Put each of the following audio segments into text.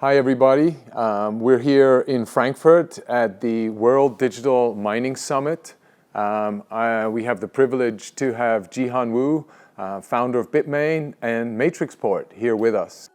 Hi, everybody. We're here in Frankfurt at the World Digital Mining Summit. We have the privilege to have Jihan Wu, founder of Bitmain and Matrixport, here with us.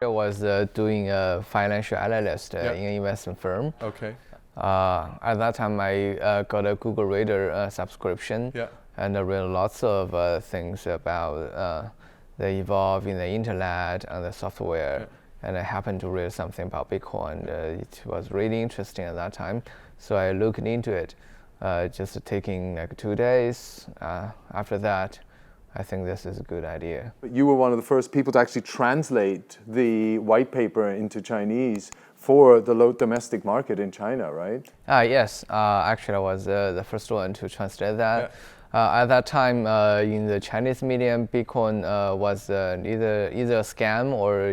I was doing a financial analyst in an investment firm. Okay. At that time, I got a Google Reader subscription, and I read lots of things about the evolving the internet and the software. And I happened to read something about Bitcoin. It was really interesting at that time, so I looked into it. Just taking like 2 days. After that, I think this is a good idea. But you were one of the first people to actually translate the white paper into Chinese for the low domestic market in China, right? Yes, actually I was the first one to translate that. At that time, in the Chinese medium, Bitcoin was either a scam or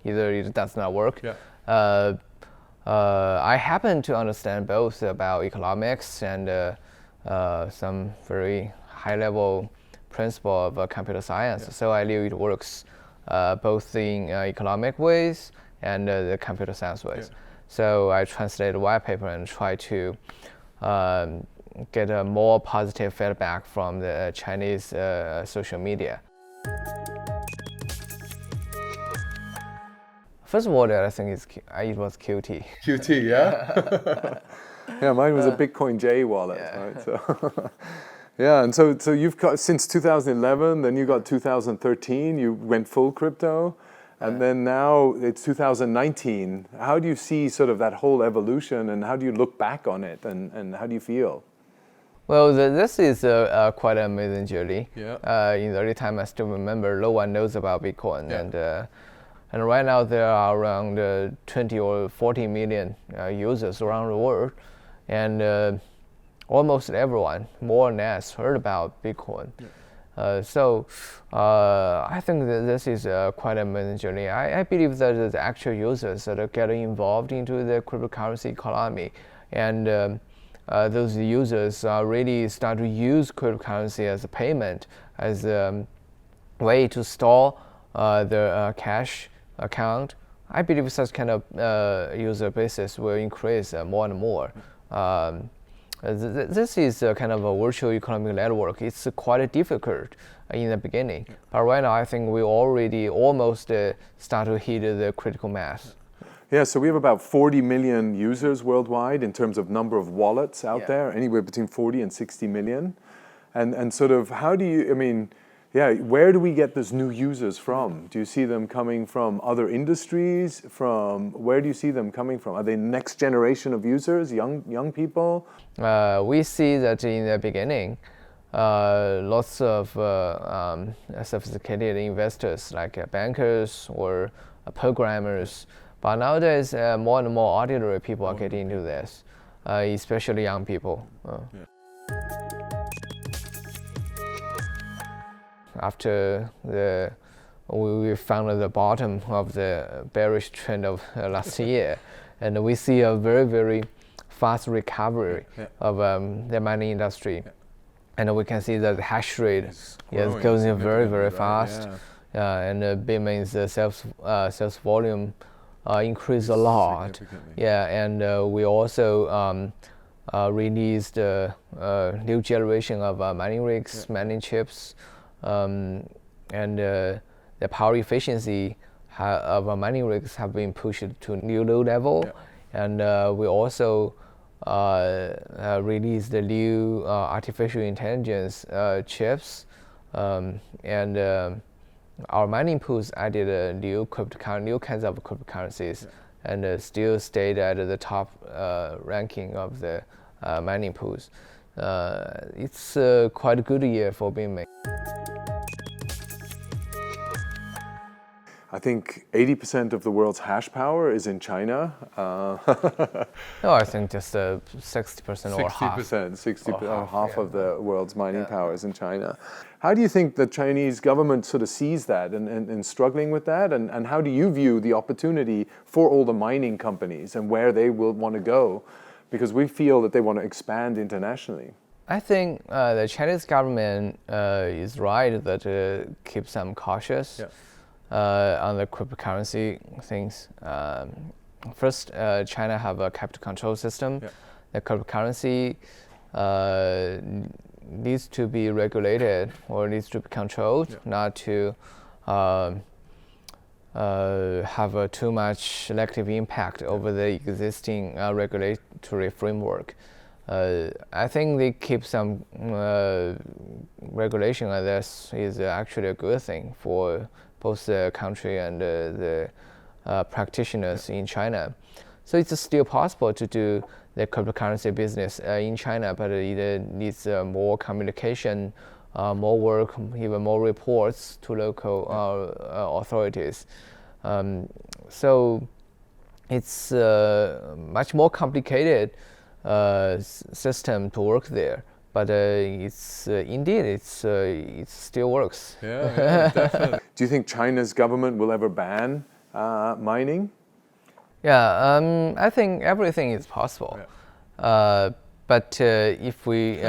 either it does not work. I happen to understand both about economics and some very high-level principle of computer science. So I knew it works both in economic ways and the computer science ways. So I translated the white paper and tried to get a more positive feedback from the Chinese social media. First of all, I think it was QT. QT, yeah? Yeah, mine was a Bitcoin J wallet, right? So, yeah, and so you've got, since 2011, then you got 2013, you went full crypto, and then now it's 2019. How do you see sort of that whole evolution, and how do you look back on it, and how do you feel? Well, this is quite an amazing journey. In the early time, I still remember no one knows about Bitcoin, and right now there are around 20 or 40 million users around the world, and almost everyone, more or less, heard about Bitcoin. So I think that this is quite an amazing journey. I believe that the actual users that are getting involved into the cryptocurrency economy, and those users really start to use cryptocurrency as a payment, as a way to store their cash account. I believe such kind of user basis will increase more and more. This is a kind of a virtual economic network. It's quite difficult in the beginning, but right now I think we already almost start to hit the critical mass. Yeah, so we have about 40 million users worldwide in terms of number of wallets out there, anywhere between 40 and 60 million. And sort of how do you, I mean, where do we get those new users from? Do you see them coming from other industries? Where do you see them coming from? Are they next generation of users, young people? We see that in the beginning, lots of sophisticated investors like bankers or programmers. But nowadays, more and more ordinary people are getting into this, especially young people. After we found the bottom of the bearish trend of last year, and we see a very, very fast recovery of the mining industry. And we can see that the hash rate is going very, very fast. And Bitmain's sales volume increased a lot. And we also released a new generation of mining rigs, mining chips, and the power efficiency of mining rigs have been pushed to new low level. And we also released the new artificial intelligence chips, and our mining pools added new kinds of cryptocurrencies, and still stayed at the top ranking of the mining pools. It's quite a good year for Bitmain. I think 80% of the world's hash power is in China. No, I think just 60% or half. 60%, half of the world's mining power is in China. How do you think the Chinese government sort of sees that and struggling with that? And how do you view the opportunity for all the mining companies and where they will want to go? Because we feel that they want to expand internationally. I think the Chinese government is right that keep some cautious on the cryptocurrency things. First, China have a capital control system. The cryptocurrency needs to be regulated or needs to be controlled, not to have too much negative impact over the existing regulatory framework. I think they keep some regulation like this is actually a good thing for both the country and the practitioners in China. So it's still possible to do the cryptocurrency business in China, but it needs more communication, more work, even more reports to local authorities. So it's much more complicated system to work there, but it's indeed it still works. Definitely. Do you think China's government will ever ban mining? Yeah, I think everything is possible. But if we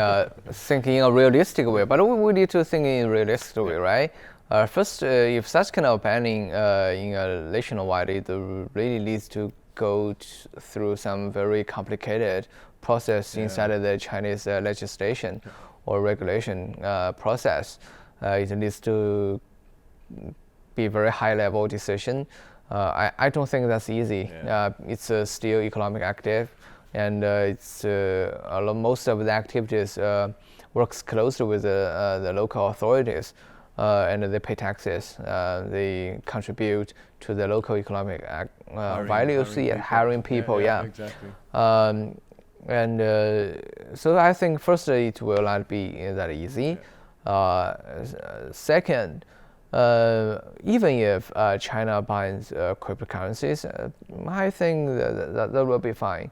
think in a realistic way, but we need to think in a realistic way, right? First, if such kind of banning in a nationwide, it really needs to go through some very complicated process inside of the Chinese legislation or regulation process. It needs to be very high-level decision. I don't think that's easy. It's still economic active, and it's most of the activities works closely with the local authorities, and they pay taxes. They contribute to the local economic values, hiring people. Exactly. And so I think first it will not be that easy. Second, even if China bans cryptocurrencies, I think that will be fine.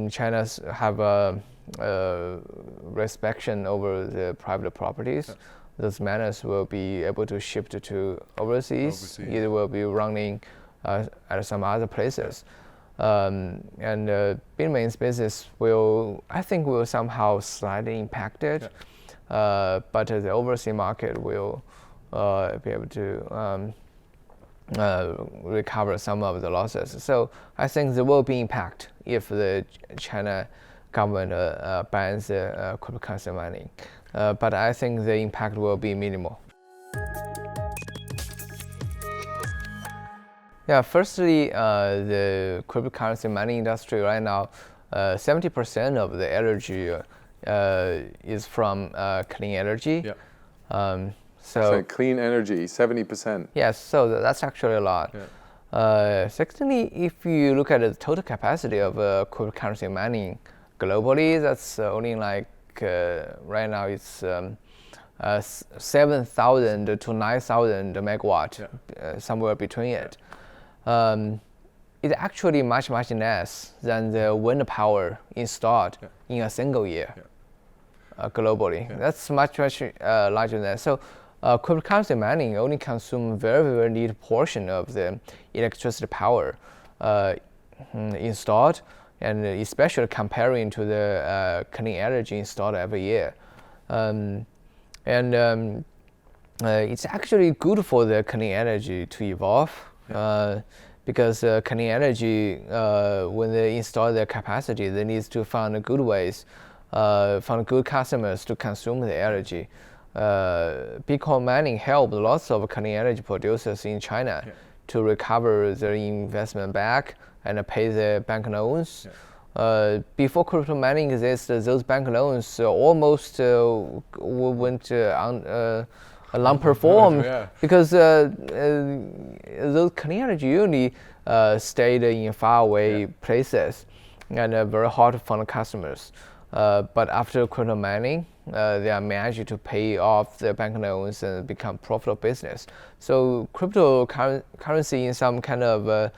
China's have a restriction over the private properties. Those manners will be able to shift to overseas. It will be running at some other places. And Bitmain's business I think will somehow slightly impacted. But the overseas market will be able to recover some of the losses. So I think there will be impact if the China government bans cryptocurrency mining. But I think the impact will be minimal. Yeah, firstly, the cryptocurrency mining industry right now, 70% of the energy is from clean energy. So clean energy, 70%. Yes, so that's actually a lot. Secondly, if you look at the total capacity of cryptocurrency mining globally, that's only like right now it's 7,000 to 9,000 megawatt, somewhere between it. It's actually much less than the wind power installed in a single year globally. That's much larger than that. So cryptocurrency mining only consumes very little portion of the electricity power installed, and especially comparing to the clean energy installed every year. It's actually good for the clean energy to evolve. Because clean energy, when they install their capacity, they need to find good ways, find good customers to consume the energy. Bitcoin mining helped lots of clean energy producers in China to recover their investment back and pay their bank loans. Before crypto mining existed, those bank loans almost went non-perform because those clean energy usually stayed in faraway places and very hard to find customers. But after crypto mining, they are managed to pay off their bank loans and become profitable business. So cryptocurrency in some kind of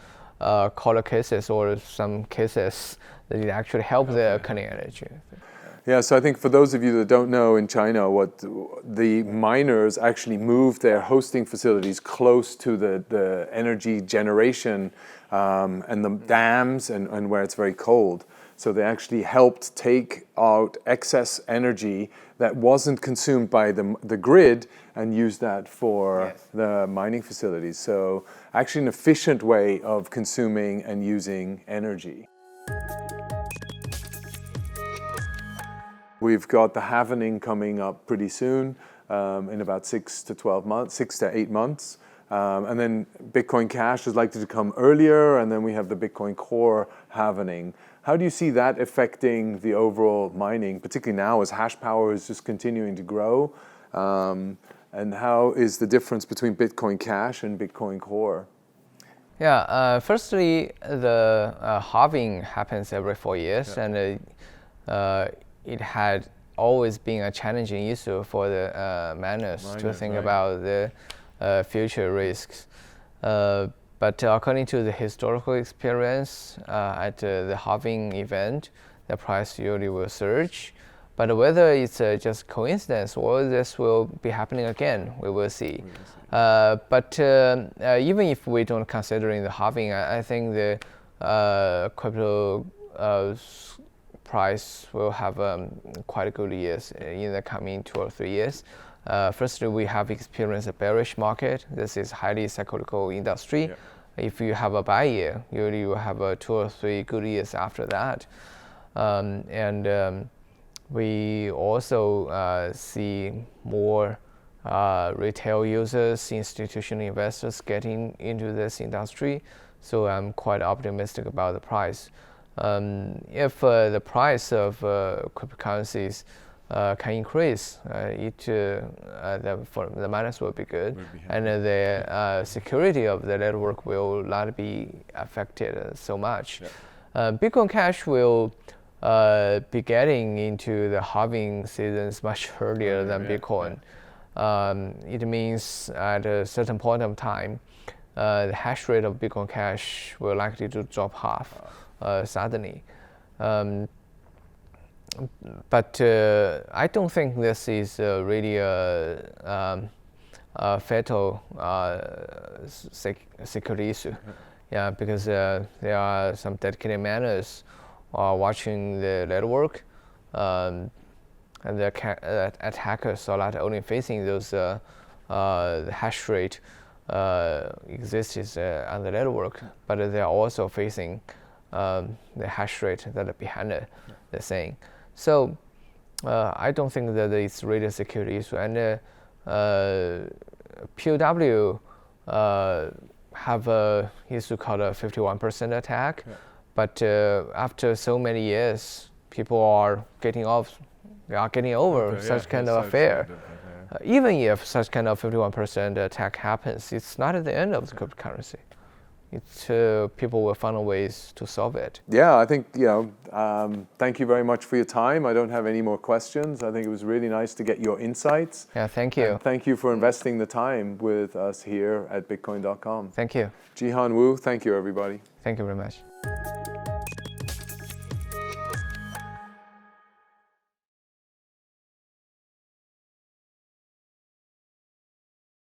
color cases or some cases, that it actually help the clean energy. Yeah, so I think for those of you that don't know, in China, what the miners actually move their hosting facilities close to the energy generation and the dams and where it's very cold. So they actually helped take out excess energy that wasn't consumed by the grid and use that for the mining facilities. So actually an efficient way of consuming and using energy. We've got the halvening coming up pretty soon, in about 6 to 12 months, 6 to 8 months. And then Bitcoin Cash is likely to come earlier, and then we have the Bitcoin Core halvening. How do you see that affecting the overall mining, particularly now as hash power is just continuing to grow? And how is the difference between Bitcoin Cash and Bitcoin Core? Yeah, firstly, the halving happens every 4 years, and it had always been a challenging issue for the miners to think about the future risks. But according to the historical experience, at the halving event, the price usually will surge. But whether it's just coincidence or this will be happening again, we will see. But even if we don't consider the halving, I think the crypto price will have quite good years in the coming 2 or 3 years. Firstly, we have experienced a bearish market. This is highly cyclical industry. Yeah. If you have a buy year, usually you have 2 or 3 good years after that. We also see more retail users, institutional investors getting into this industry. So I'm quite optimistic about the price. If the price of cryptocurrencies can increase, for the miners will be good, and the security of the network will not be affected so much. Yeah. Bitcoin Cash will be getting into the halving seasons much earlier than Bitcoin. It means at a certain point of time, the hash rate of Bitcoin Cash will likely to drop half suddenly. But I don't think this is really a fatal security issue. Yeah, because there are some dedicated miners watching the network, and the attackers are not only facing those the hash rate exists on the network, but they are also facing the hash rate that are behind the thing. So I don't think that it's really a security issue. And POW have a issue called a 51% attack. Yeah. But after so many years, people are getting over such kind of affair. Even if such kind of 51% attack happens, it's not at the end of the cryptocurrency. It's people will find ways to solve it. Yeah, I think, thank you very much for your time. I don't have any more questions. I think it was really nice to get your insights. Yeah, thank you. And thank you for investing the time with us here at Bitcoin.com. Thank you. Jihan Wu, thank you, everybody. Thank you very much.